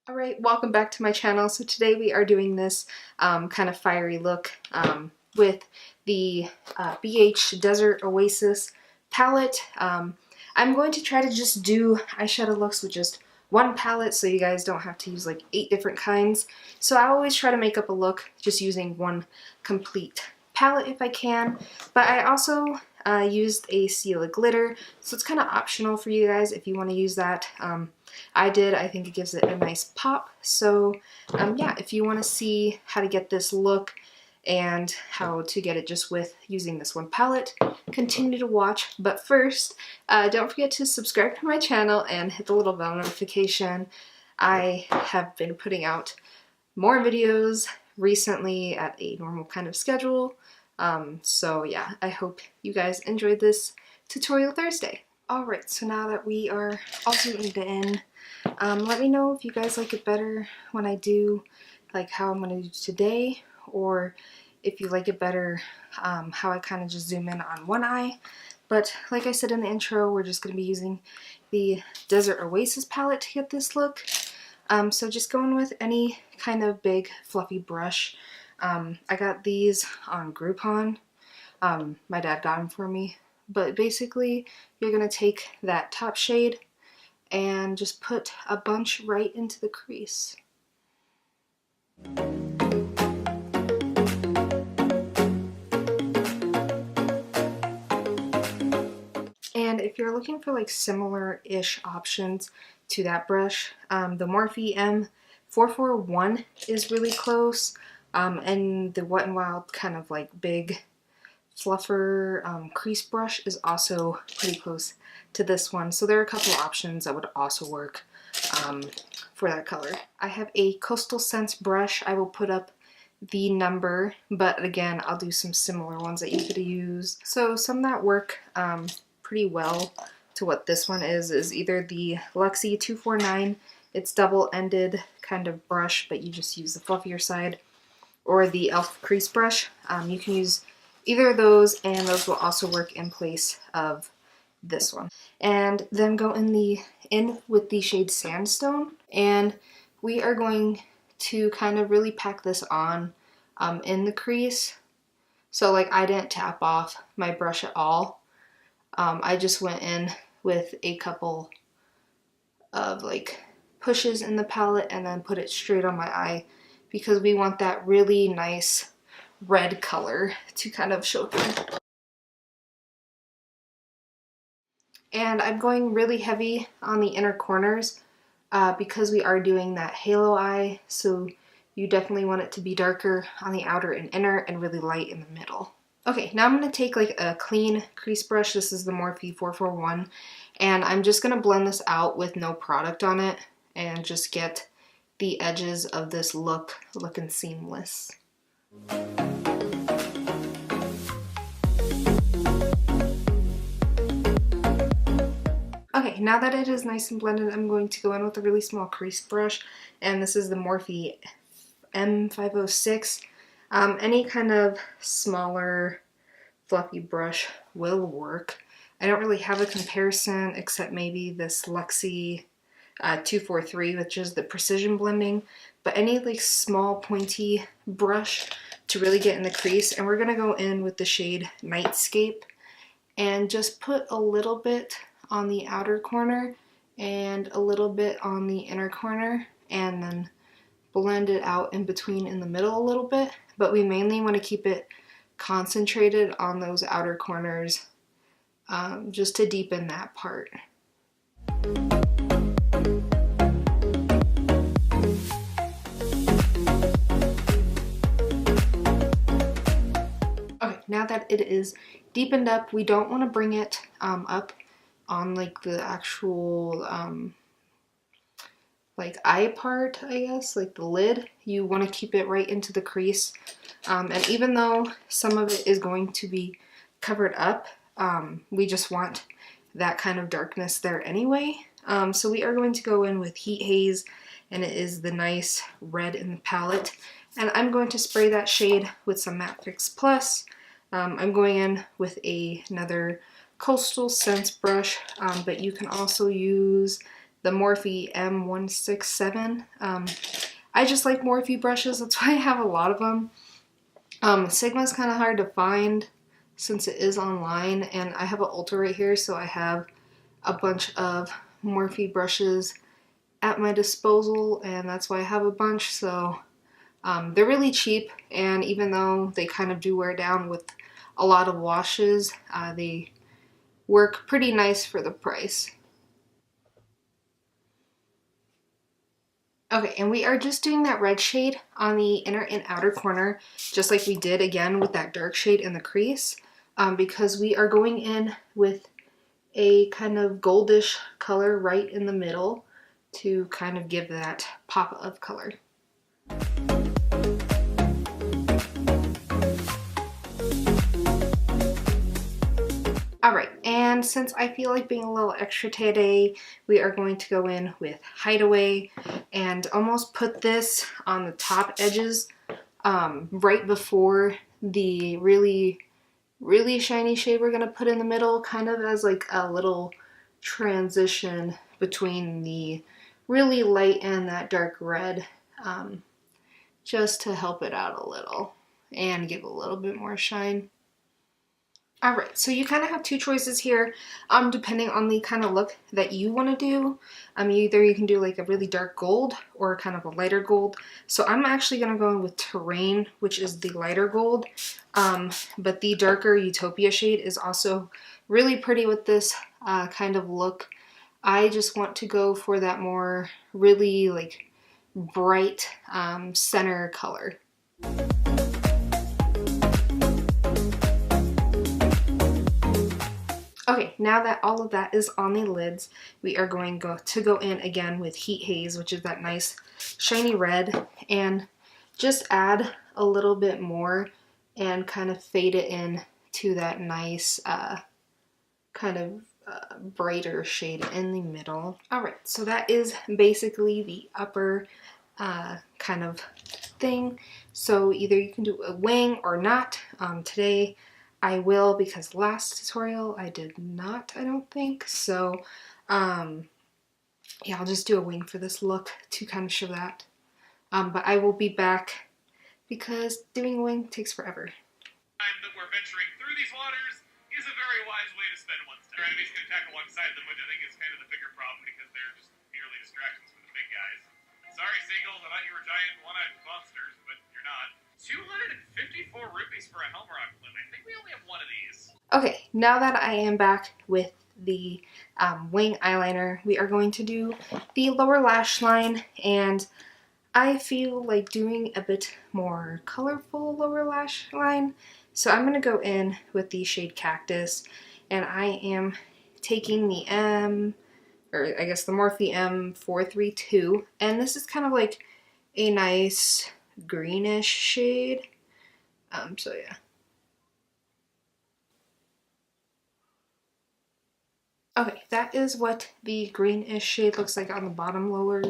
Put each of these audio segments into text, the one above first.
Alright, welcome back to my channel. So today we are doing this kind of fiery look with the BH Desert Oasis palette. I'm going to try to just do eyeshadow looks with just one palette so you guys don't have to use like 8 different kinds. So I always try to make up a look just using one complete palette if I can. But I also used a seal of glitter, so it's kind of optional for you guys if you want to use that. I did. I think it gives it a nice pop. So yeah, if you want to see how to get this look and how to get it just with using this one palette, continue to watch. But first, don't forget to subscribe to my channel and hit the little bell notification. I have been putting out more videos recently at a normal kind of schedule. So yeah, I hope you guys enjoyed this tutorial Thursday. Alright, so now that we are all zoomed in, let me know if you guys like it better when I do like how I'm going to do today, or if you like it better how I kind of just zoom in on one eye. But like I said in the intro, we're just going to be using the Desert Oasis palette to get this look. So just going with any kind of big fluffy brush. I got these on Groupon. My dad got them for me. But basically, you're going to take that top shade and just put a bunch right into the crease. And if you're looking for like similar-ish options to that brush, the Morphe M441 is really close, and the Wet n Wild kind of like big fluffer crease brush is also pretty close to this one. So there are a couple options that would also work for that color. I have a Coastal Scents brush. I will put up the number, but again, I'll do some similar ones that you could use. So some that work pretty well to what this one is either the Luxie 249. It's double-ended kind of brush, but you just use the fluffier side, or the e.l.f. crease brush. You can use either of those, and those will also work in place of this one. And then go in with the shade Sandstone, and we are going to kind of really pack this on in the crease. So like I didn't tap off my brush at all. I just went in with a couple of like pushes in the palette and then put it straight on my eye, because we want that really nice red color to kind of show through. And I'm going really heavy on the inner corners because we are doing that halo eye, so you definitely want it to be darker on the outer and inner and really light in the middle. Okay, now I'm going to take like a clean crease brush. This is the Morphe 441, and I'm just going to blend this out with no product on it and just get the edges of this look looking seamless. Okay, now that it is nice and blended, I'm going to go in with a really small crease brush, and this is the Morphe M506. Any kind of smaller fluffy brush will work. I don't really have a comparison except maybe this Luxie 243, which is the precision blending, but any like small pointy brush to really get in the crease. And we're gonna go in with the shade Nightscape and just put a little bit on the outer corner and a little bit on the inner corner, and then blend it out in between in the middle a little bit. But we mainly want to keep it concentrated on those outer corners just to deepen that part. Okay, now that it is deepened up, we don't want to bring it up on like the actual like eye part, I guess, like the lid. You want to keep it right into the crease. And even though some of it is going to be covered up, we just want that kind of darkness there anyway. So we are going to go in with Heat Haze, and it is the nice red in the palette. And I'm going to spray that shade with some Matte Fix Plus. I'm going in with another Coastal Scents brush, but you can also use the Morphe M167. I just like Morphe brushes, that's why I have a lot of them. Sigma's kind of hard to find since it is online, and I have an Ultra right here, so I have a bunch of Morphe brushes at my disposal, and that's why I have a bunch. So they're really cheap, and even though they kind of do wear down with a lot of washes, they work pretty nice for the price. Okay, and we are just doing that red shade on the inner and outer corner, just like we did again with that dark shade in the crease, because we are going in with a kind of goldish color right in the middle to kind of give that pop of color. Alright, and since I feel like being a little extra today, we are going to go in with Hideaway and almost put this on the top edges right before the really shiny shade we're going to put in the middle, kind of as like a little transition between the really light and that dark red, just to help it out a little and give a little bit more shine. Alright, so you kind of have two choices here, depending on the kind of look that you want to do. Either you can do like a really dark gold or kind of a lighter gold. So I'm actually going to go in with Terrain, which is the lighter gold. But the darker Utopia shade is also really pretty with this kind of look. I just want to go for that more really like bright center color. Okay, now that all of that is on the lids, we are going to go in again with Heat Haze, which is that nice shiny red, and just add a little bit more and kind of fade it in to that nice kind of brighter shade in the middle. Alright, so that is basically the upper kind of thing. So either you can do a wing or not. Today I will, because last tutorial I did not, I don't think. So yeah, I'll just do a wing for this look to kind of show that. But I will be back because doing a wing takes forever. Time that we're venturing through these waters is a very wise way to spend one's time. Our enemies can attack alongside them, which I think is kind of the bigger problem because they're just merely distractions for the big guys. Sorry, seagulls, I thought you were giant one-eyed monsters, but you're not. 254 rupees for a Helmrock limb. I think we only have one of these. Okay, now that I am back with the wing eyeliner, we are going to do the lower lash line, and I feel like doing a bit more colorful lower lash line. So I'm going to go in with the shade Cactus, and I am taking the the Morphe M432, and this is kind of like a nice greenish shade. So yeah. Okay, that is what the greenish shade looks like on the bottom lower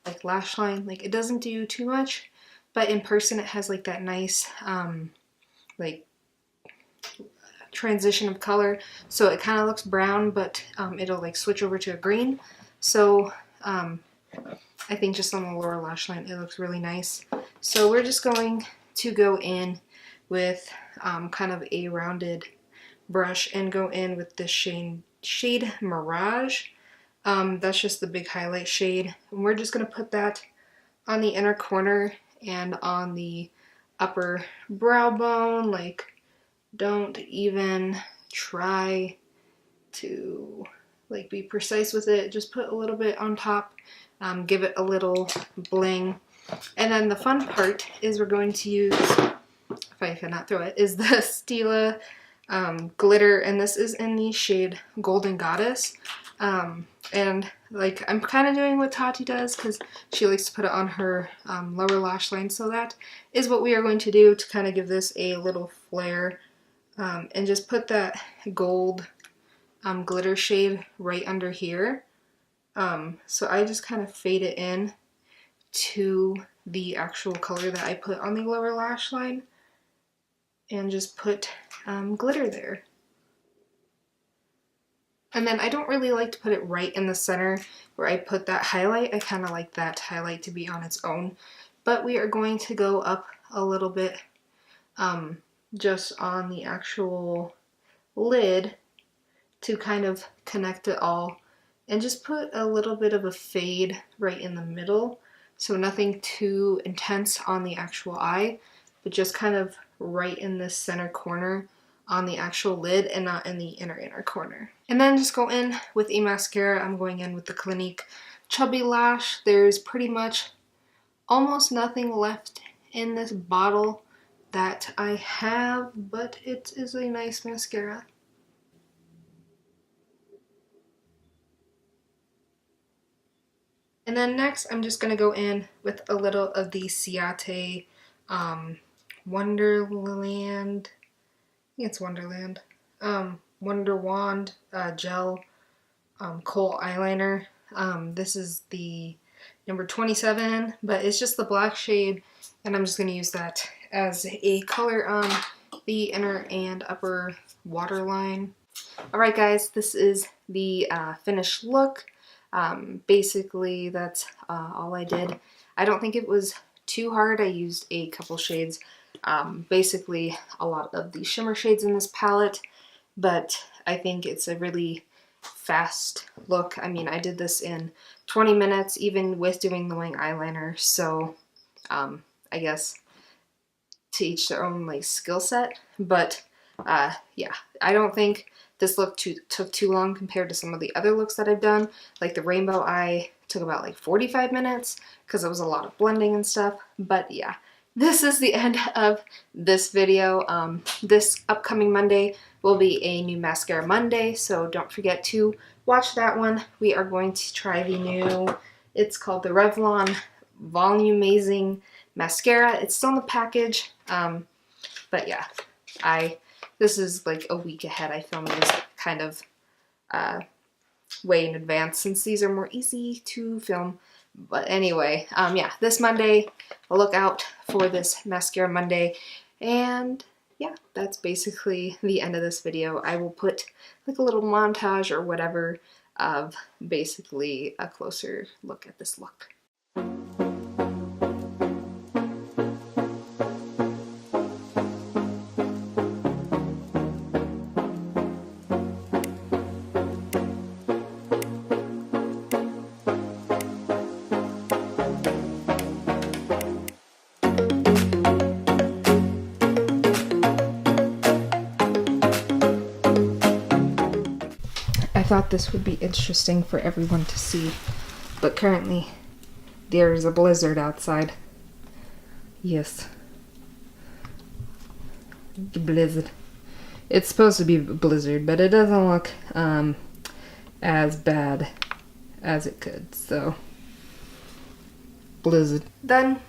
like lash line. Like, it doesn't do too much, but in person it has like that nice like transition of color. So it kind of looks brown, but it'll like switch over to a green. So I think just on the lower lash line it looks really nice. So we're just going to go in with kind of a rounded brush and go in with this shade Mirage. That's just the big highlight shade. And we're just going to put that on the inner corner and on the upper brow bone. Like, don't even try to like be precise with it. Just put a little bit on top, give it a little bling. And then the fun part is we're going to use, if I cannot throw it, is the Stila glitter, and this is in the shade Golden Goddess. And like, I'm kind of doing what Tati does because she likes to put it on her lower lash line. So that is what we are going to do to kind of give this a little flare, and just put that gold glitter shade right under here. So I just kind of fade it in to the actual color that I put on the lower lash line and just put glitter there. And then I don't really like to put it right in the center where I put that highlight. I kind of like that highlight to be on its own. But we are going to go up a little bit just on the actual lid to kind of connect it all. And just put a little bit of a fade right in the middle. So nothing too intense on the actual eye, but just kind of right in this center corner on the actual lid and not in the inner corner. And then just go in with a mascara. I'm going in with the Clinique Chubby Lash. There's pretty much almost nothing left in this bottle that I have, but it is a nice mascara. And then next, I'm just going to go in with a little of the Ciate Wonderland, I think it's Wonderland, Wonder Wand Gel Kohl Eyeliner. This is the number 27, but it's just the black shade, and I'm just going to use that as a color on the inner and upper waterline. Alright guys, this is the finished look. Basically, that's all I did. I don't think it was too hard. I used a couple shades, basically a lot of the shimmer shades in this palette, but I think it's a really fast look. I mean, I did this in 20 minutes, even with doing the wing eyeliner, so I guess to each their own like skill set, but yeah, I don't think this look took too long compared to some of the other looks that I've done. Like the rainbow eye took about like 45 minutes because it was a lot of blending and stuff. But yeah, this is the end of this video. This upcoming Monday will be a new mascara Monday, so don't forget to watch that one. We are going to try the new, it's called the Revlon Volumizing Mascara. It's still in the package, but yeah, this is like a week ahead. I filmed this kind of way in advance since these are more easy to film. But anyway, yeah, this Monday, look out for this Mascara Monday. And yeah, that's basically the end of this video. I will put like a little montage or whatever of basically a closer look at this look. I thought this would be interesting for everyone to see, but currently there is a blizzard outside. Yes. The blizzard. It's supposed to be a blizzard, but it doesn't look as bad as it could, so blizzard. Done.